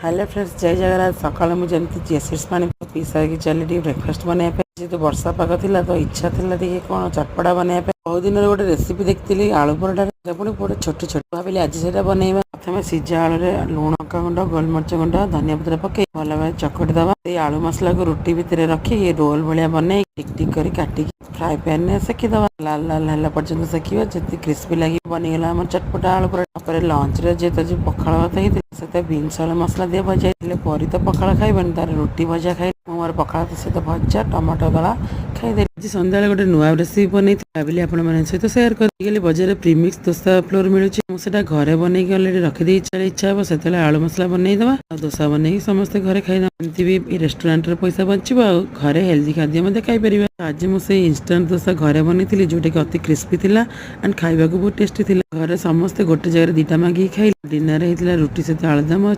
Hello friends, जय जगन्नाथ। सकाल मुझे जेसीस पानी पी सारी चली ब्रेकफास्ट बनवाई जेहतु वर्षा पाग था तो इच्छा थी कौन चटपटा बनवाई। बहुत दिन गोटे रेसिपी देखी आलू परोटा पुणी गोटे छोट छोट भाविली आज से बनवा। प्रथम सीझा आलू लुण लंका गुंड गोलमरिच गुंड धनिया पत्र पकई भल भाव चकटी दवा। आलू मसला को रुटी भितर रखिक रोल भाया बनई टिक टिक कर काटिक फ्राए पैन में सेकीदवा। लाल लाल है पर्यटन सेकिवा जी क्रिस्पी लगे बनीगला आम चटपटा आलू परोटा। लंच रे जेहतु जो पखाड़ भात होता है बीन्स आलू मसला दिए भजा परी तो पखाड़ खाइबन तार रुटी भजा खाई मोर पखाड़ सहित भजा टमाटो दला खाईदे। आज सन्ध्या गोटे नुआ रेसिपी बनई भाविली आपण सहित सेयार कर। बजार प्रीमिक्स डोसा फ्लोर मिलूँ मुझे घरे बनई अलरेडी रखिदे इच्छा हे से आलू मसला बनईदे डोसा बनई समस्ते घरे खाईद। एमती भी रेस्टोरेंट पैसा बचो घरे हेल्दी खाद्य खाईपर। आज मुझे इंस्टांट डोसा घरे बनई जोटा कि अति क्रिस्पी थिला एंड खाइबा बहुत टेस्टी थिला। घरे समस्ते गोटे जगह 2टा मागिक खाई। डिनर होता रुटी सहित आलुदम और